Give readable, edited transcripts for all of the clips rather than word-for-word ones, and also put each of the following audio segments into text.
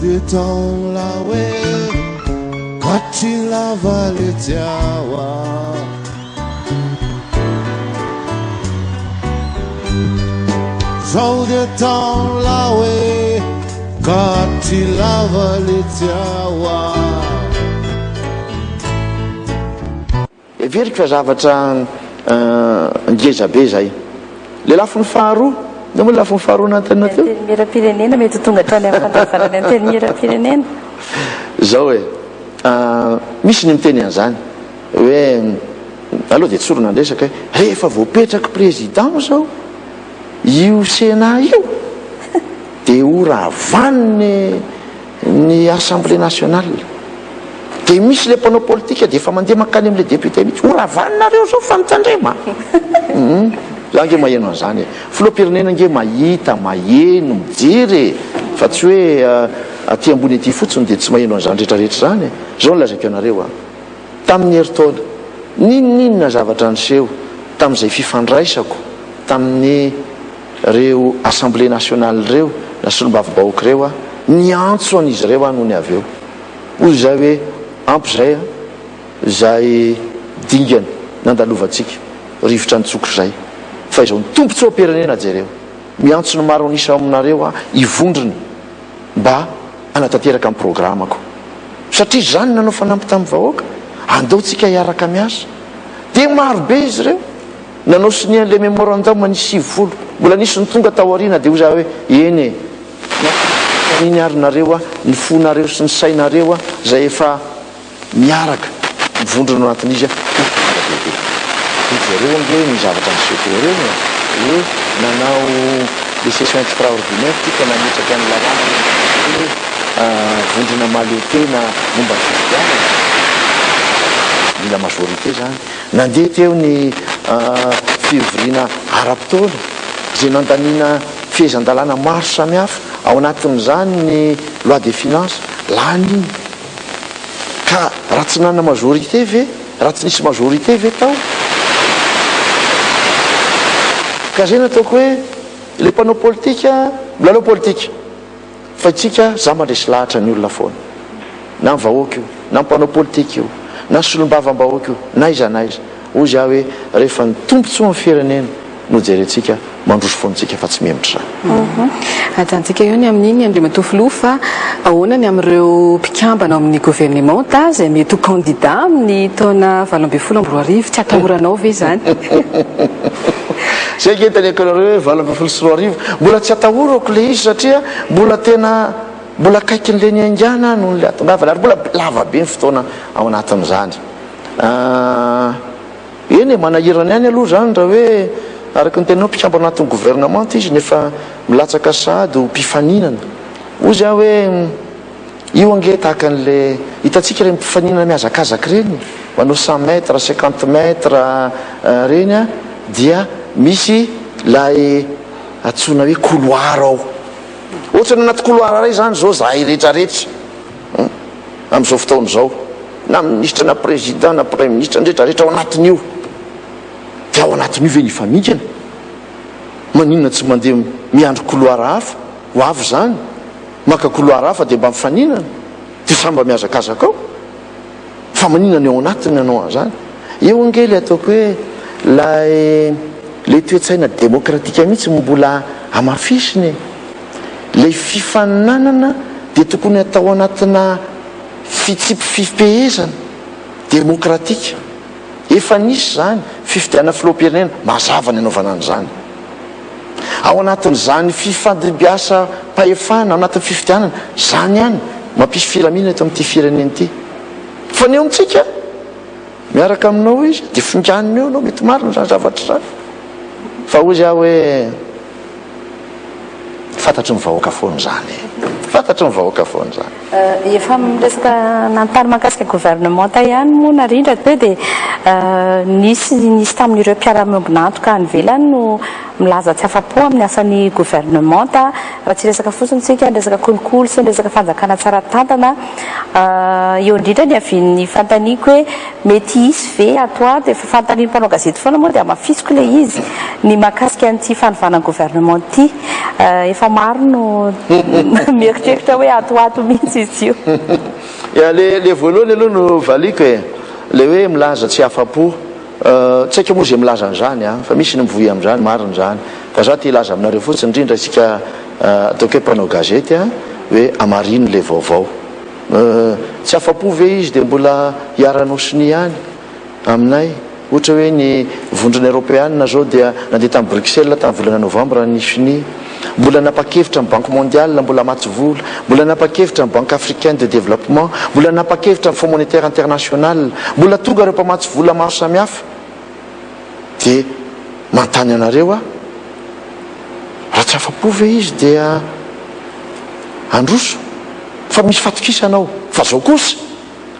des temps la way quand il a valé tiawa Sau des temps la way quand il a valé tiawa Everiko fa zavatra ngeza be zay le lafiny faharoa da moa lafiny faharoa anatinna teo mira-pirenena mety tonga hatrany amin'ny fandavarana ny teny mira-pirenena zao hoe misy ny miteny an'izany hoe aloha dia tsoro nandresaka hoe rehefa voapetraka président zao io Sénat io dia ora avaniny ny assemblée nationale dia misy le mpanao politika dia efa mandeha makany amin'le député mihitsy ora avaninareo zao fa mitandrema za nge maheno an'izany filoam-pirenena nge mahita maheno mijery fa tsy hoe aty ambony aty fotsiny dia tsy maheno an'izany rehetrarehetra zany zao nolazaiko anareo tamin'ny heritaona ninninona zavatra niseho tamin'izay fifandraisako tamin'ny reo assemblée nationale reo na solombavibahoaka reo niantso an'izy reo noho ny avy eo hoy zay hoe ampy zay zay dingana nandalovantsika rivotra nitsokry zay fa izao ny tompotsy am-pirenena jereo miantso ny maro anisa aminareo ivondriny mba anatanteraka amin'ny programako satria zany nanao fanampy tamin'ny vahoaka andaotsika hiaraka miasa dia maro be izy reo nanao sinian'le mémorandum ny 50 mbola nisy ny tonga taoriana dia ho za hoe eny niny arinareo ny fonareo sy ny sainareo zay efa miaraka mivondrona anatin'izy zareo nge ny zavatra nysetoreo hoe nanao les sessions extraordinaire tika nametraka ny lalàna vondrona maleotena momba fifidiana mila majorité zany nandeha teo ny fivoriana ara-pitaona zay nandaniana fiezan-dalàna maro samihafa ao anatin'izany ny loi des finances lany ka raha tsy nanana majorité ve raha tsy nisy majorité ve tao ka zay nataoko hoe le mpanao politika milalao politika fa itsika za mandresy lahatra ny olona foana na nyvahoaka io na mpanao politika io na solom-bavam-bahoaka io na iza na iza hoy za hoe rehefa ny tompontsoa amin'ny firenena no jerentsika mandroso foantsika fa tsy mihemitra zany atantsika eo ny amin'iny andrimatofilo fa ahoana ny amin'ireo mpikambana amin'ny gouvernement zay mety ho candidat amin'ny taona 2024 tsy atahoranao ve zany zay ngetany akanareo hoe 2024 mbola tsy atahorako le izy satria mbola tena mbola kaiky n'le ny angana noho nle atongavana ary mbola lava be ny fotoana ao anatin'izany eny manahirana ihany aloha zany raha hoe araky ny tenao mpikambana anatin'ny gouvernement izy nefa milatsaka sady ho mpifaninana hoy za hoe io ange tahaka an'le hitatsika re mpifaninana miazakazaka reny manao 100 mètre 50 mètre reny dia misy lay atsona hoe couloir ao ohatra ny anaty couloir ray zany zao zahay rehetrarehetra amin'izao fotaona zao na ministre na président na premier ministre rehetrarehetra ao anatin'io dia ao anatin'io ve ny famikana maninona tsy mandeha miandro couloir hafa ho avy zany maka couloir hafa dia mba mifaninana dia samba miazakazaka ao fa maninona ny ao anatiny nanao an'izany eo angely ataoko hoe lay le toetsaina démocratika mihitsy mbola amafisiny le fifaninanana dia tokony atao anatina fitsipifipehezana démocratika efa nisy zany fifidiana filoam-pirenena mazava ny anaovana an'izany ao anatin'izany fifandimbiasa pahefana ao anatin'ny fifidianana zany ihany mampisy filaminana eto amin'ity firenena ity fa ny eo amintsika miaraka aminao izy dia finganiny eo anao mety marina zany zavatra zany fa hoy za hoe fantatry ny vahoaka foana zany fantatry ny vahoaka foana zany efa miresaka nantany mahakasika gouvernement ta ihany moa narindra be dia nisy tamin'ireo mpiara-miombinantoka any velany no milaza tsy afa-po amin'ny asan'ny gouvernement raha tsy resaka fotsiny tsika resaka kolokolo sy resaka fanjakana tsara tantana eo indrindra ny avin'ny fantaniko hoe mety isy ve atoa dia fantaniny mpanao gazety foana moa dia mafisiko le izy ny mahakasika an'ity fanovana gouvernement ity efa maro no mieritreritra hoe atoato mihitsy izy io le voalohany aloha no valiko e le hoe milaza tsy afa-po tsy haiko moa zay milaza an'izany fa misy ny mivoy amin'izany mariny zany fa za ty ilaza aminareo fotsiny indrindra isika ataoko hoe mpanao gazety hoe amariny le vaovao tsy afa-po ve izy dia mbola hiaranao sini ihany aminay ohatra hoe ny vondrona européanina zao dia nandeha tamin'ny Bruxelles tamin'ny volana novembre ny sini mbola napakevitra amin'ny banque mondiale mbola maty vola mbola napakevitra amin'ny banque africaine de développement mbola napakevitra amin'ny fonds monétaire international mbola tonga ireo mpamatsy vola maro samihafa dia mantany anareo raha tsy afa-po ve izy dia androso fa misy fatokisanao fa zao kosa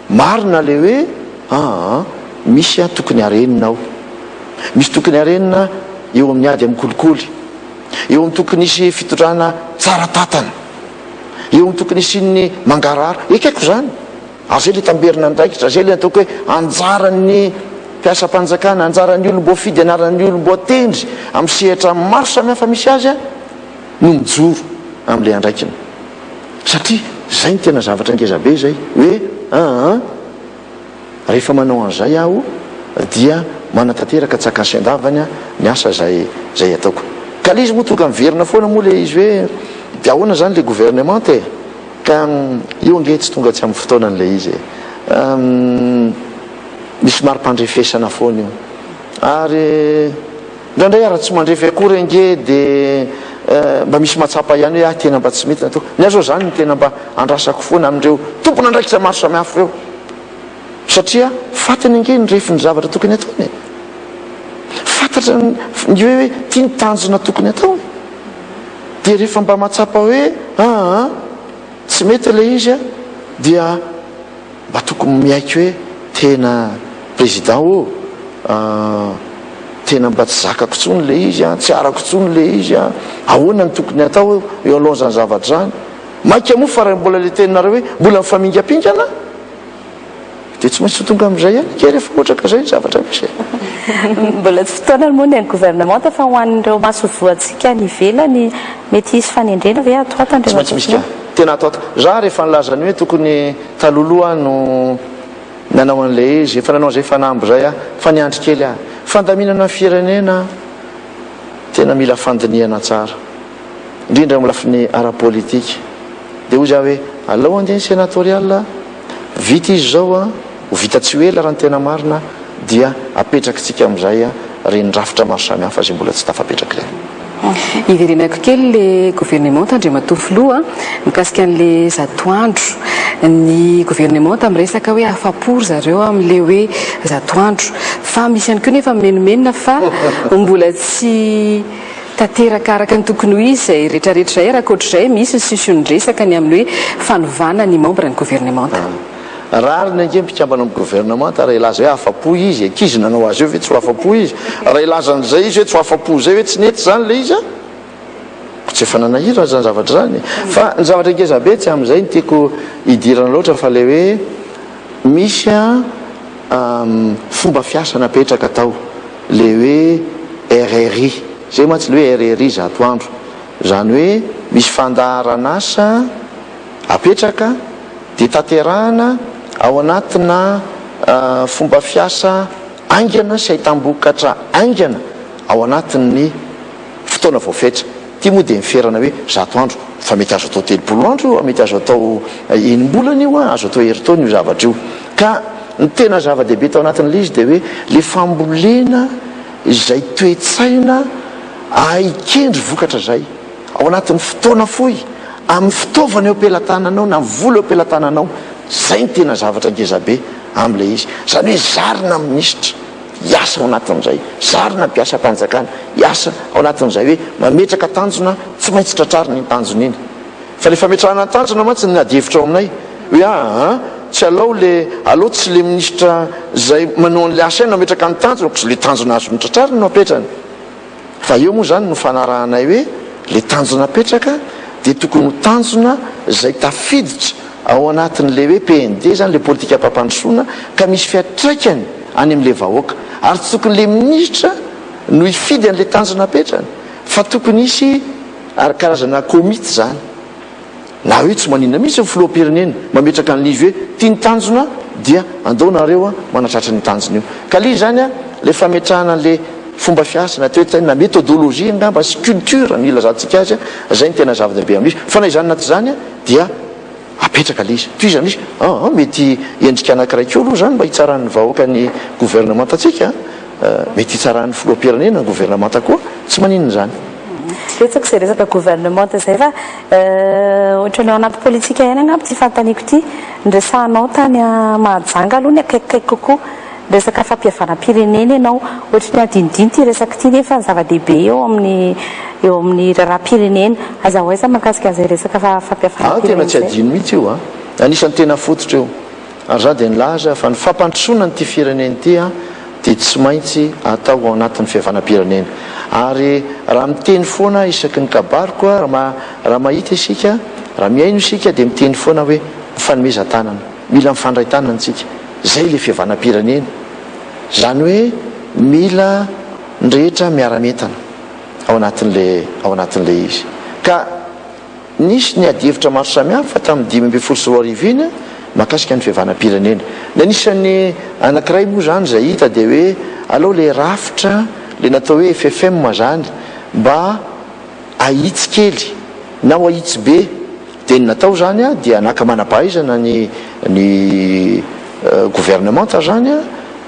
marina le hoe misy tokony hareninao misy tokony harenina eo amin'ny ady amin'ny kolikoly eo amin'ny tokony isy fitondrana tsara tatana eo amin'ny tokony isyny mangarara ekaiko zany azay le tamberina ndraikitra zay le ataoko hoe anjarany mpiasa-panjakana anjaran'ny olom-bo fidy anaran'ny olom-bo atendry amin'ny sehatra maro samihafa misy azy no mijoro amin'le andraikiny satria zay ny tena zavatra ngezabe zay hoe rehefa manao an'izay aho dia manatanteraka tsakansy-andavany ny asa zay ataoko ka le izy moa tonga miverina foana moa le izy hoe dia ahoana zany le gouvernement ka io ange tsy tonga tsy amin'ny fotoanan'le izy misy maro-pandrefesana foana io ary indraindray raha tsy mandrefy akory ange dia mba misy matsapa ihany hoe tena mba tsy mety natao ny azao zany ny tena mba andrasako foana amin'ireo tompona andraikitra maro samihafa eo satria fatany ange ny refy ny zavatra tokony ataony fantatra ny hoe tia ny tanjona tokony atao dia rehefa mba matsapa hoe tsy mety le izy dia mba tokony miaiky hoe tena président tena mba tsy zakako tsony le izy tsy arako tsony le izy ahoana ny tokony atao eo alohan'izany zavatra zany maika moa fa raha mbola le teninareo hoe mbola mifamingapingana dia tsy maintsy tonga amin'izay ihany ke rehefa ohatra ka zay ny zavatra misy mbola tsy fotoanany moa ny any gouvernement fa hoan'ireo masovoantsika ny ivelany mety isy fanendrena ve atoatandreo tsy maintsy misy ka tena atota za rehefa nilazany hoe tokony taloloha no nanao an'le izy efa nanao zay fanambo zay fa niandry kely fandaminana firenena tena mila fandiniana tsara indrindra amin'ny lafiny ara-politika dia hoy za hoe alao andeha ny sénatorial vita izy zao ho vita tsy hoela raha ny tena marina dia apetrakytsika amin'izay reny rafitra maro samihafa zay mbola tsy tafapetraka ireny iverenako kely le gouvernement tandriamatofiloha mikasika an'le zatoandro ny gouvernement tamin'ny resaka hoe afapory zareo amin'le hoe zatoandro fa misy ihany koa nefa menomenina fa mbola tsy tanteraka araka ny tokony ho izy zay rehetrarehetra zay raha koatr'izay misy sisonydresaka ny amin'ny hoe fanovana ny membre ny gouvernement rary ny ange mpikambana amin'ny gouvernement raha ilaza hoe afa-po izy ankizy nanao azy eo ve tsy ho afa-po izy raha ilazan'izay izy hoe tsy ho afa-po zay hoe tsy nety zany le izy tsy efa nanahirana zany zavatra zany fa ny zavatra ngezabe tsy amin'izay ny tiako hidirana loatra fa le hoe misy fomba fiasa napetraka atao le hoe RRI zay mantsy le hoe RRI zatoandro zany hoe misy fandaharan'asa apetraka dia tanterahana ao anatina fomba fiasa aingana sy ahitam-bokatra aingana ao anatin'ny fotoana voafetra ty moa dia miferana hoe zato andro fa mety azo atao telopolo andro mety azo atao enim-bolana io azo atao heritaona io zavatra io ka ny tena zava-dehibe tao anatin'le izy dia hoe le fambolena izay toetsaina aikendry vokatra zay ao anatin'ny fotoana fohy amin'ny fitaovana eo am-pelantananao na vola eo am-pelantananao zay ny tena zavatra ngezabe amin'le izy zany hoe zarina minisitra hiasa ao anatin'izay zarina mpiasa-panjakana hiasa ao anatin'izay hoe mametraka tanjona tsy maintsy tratrarina ny tanjona iny fa rehefa metrahana tanjona mantsy ny adihevitra ao aminay hoe tsy alao le alao tsy le minisitra zay manao an'le asa iny nametraka ny tanjona tsy le tanjona azo mitratrarina no apetrany fa eo moa zany no fanarahanay hoe le tanjona apetraka dia tokony ho tanjona zay tafiditra ao anatin'le hoe PND zany le politika mpampandrosoana ka misy fiatraikany any amin'le vahoaka ary tsy tokony le minisitra no hifidy an'le tanjona apetrany fa tokony isy ary karazana komity zany na hoe tsy maninona mihitsy filoam-pirenena mametraka an'lizy hoe tia ny tanjona dia andaonareo manatratra ny tanjona io ka lizy zany a le fametrahana an'le fomba fiasana toetana méthodologie ngamba sy culture ny ilazantsika azy zay ny tena zava-dehibe amin'izy fa na izany naty zany a dia apetraka lizy toizany izy mety endrika anankiray ko aloha zany mba hitsaran'ny vahoaka ny gouvernement atsika mety hitsaran'ny filoam-pirenena ny gouvernement koa tsy maninona zany betsaka zay resaka gouvernement zay fa ohatranao anaty politika ihany angamba tsy fantaniko ity ndresanao tany mahajanga aloha ny akaikikaiky kokoa resaka fampihavanam-pirenena ianao ohatrany adinidiny ty resaka ty nefa ny zava-dehibe eo amin'ny raha-pirenena azahoaiza mahakasika an'izay resaka fampihavanam-pirenena tena tsy adino mihitsy io anisan'ny tena fototra eo ary za dia nilaza fa ny fampandrosoana ny ty firenena ty dia tsy maintsy atao ao anatin'ny fihavanam-pirenena ary raha miteny foana isaky ny kabariko raha mahita isika raha miaino isika dia miteny foana hoe mifanomezan-tanana mila mifandray tanana antsika zay le fihavanam-pirenena zany hoe mila nyrehetra miara-metana ao anatin'le izy ka nisy ny adihevitra maro samihafa tamin'ny 2015 iny mahakasika ny fihavanam-pirenena na nisan'ny anankiray moa zany zay hita dia hoe aleo le rafitra le natao hoe FFM zany mba ahitsy kely na ho ahitsy be dia ny natao zany a dia naka-manam-pahaizana ny gouvernement zany a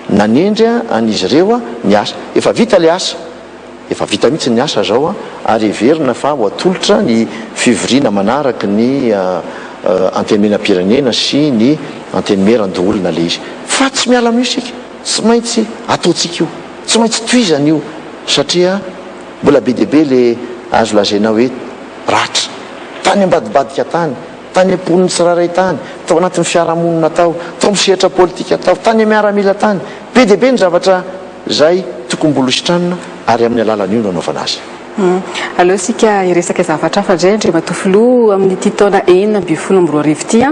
nanendry an'izy ireo ny asa efa vita le asa efa vita mihitsy ny asa zao ary everina fa ho atolotra ny fivoriana manaraka ny antenimena-pirenena sy ny antenimeran-doolona le izy fa tsy miala amin'io sika tsy maintsy ataontsika io tsy maintsy toizana io satria mbola be deaibe le azo lazaina hoe ratra tany ambadibadika tany amponiny tsiraray tany tao anatin'ny fiarahamonina tao misehatra politika tao tany miaramila tany be deaibe ny zavatra zay tokony mbola hositranona ary amin'ny alalan'io no anaovana azy aleo sika iresaka zavatra hafa indray ndre matofilo amin'nyity taona 2024 ty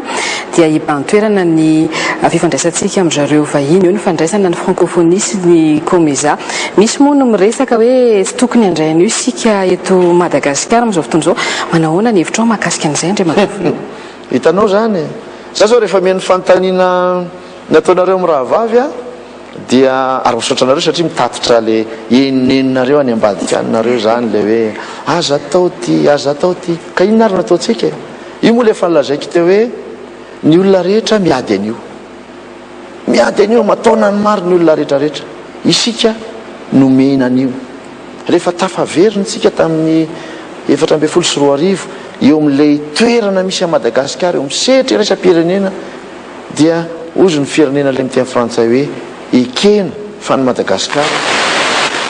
dia hibantoerana ny fifandraisantsika amin'zareo vahiny eo ny fandraisana ny francophonie sy ny comesa misy moa no miresaka hoe tsy tokony andraina io sika eto Madagasikara amin'izao fotoana izao manahoana ny hevitra ao mahakasika an'izay ndre matofilo hitanao zany za zao rehefa mihaino fanontaniana nataonareo amin'ny raha vavy dia ary misaotranareo satria mitatitra le enineninareo any ambadika anareo zany le hoe aza atao ty ka inona ary nataontsika io moa le fanlazaiko teo hoe ny olona rehetra miady an'io mataona ny maro ny olona rehetrarehetra isika nomena an'io rehefa tafaveriny tsika tamin'ny 2014 eo amin'ilay toerana misy a Madagasikara eo misehatra iraisam-pirenena dia ozy ny firenena le miteny frantsay hoe ekena fa ny Madagasikara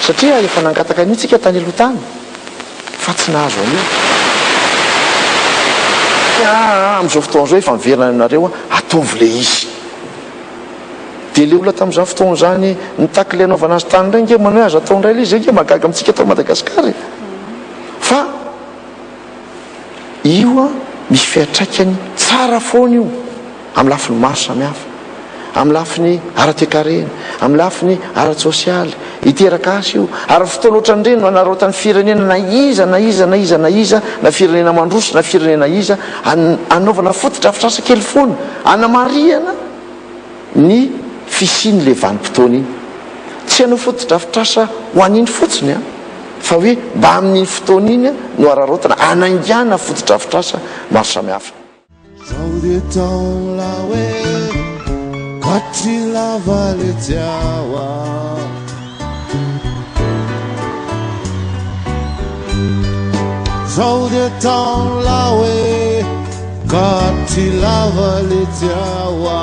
satria efa nangataka an'itsika tany aloha tany fa tsy nahazo an'io amin'izao fotoana zao efa miverina aminareo ataovy le izy dia le olona tamin'izany fotoana zany nitaky le anaovana azy tany indray nge manao azo atao indray le izy nge mahagaga amintsika tao Madagasikara fa io misy fiatraikany tsara foana io amin'ny lafiny maro samihafa amin'ny lafiny ara-toekarena amin'ny lafiny ara-tsosialy hiteraka azy io ary fotoana ohatran'ireny no anarotany firenena na firenena mandroso na firenena iza anaovana fotodrafitrasa kely foana anamariana ny fisiny le vanim-potoana iny tsy hanao fotodrafitrasa ho an'iny fotsiny fa hoe mba amin'iny fotoana iny no ararotana anaingana fotodrafitrasa maro samihafa Katilava letiawa Zaude taon lawe Katilava letiawa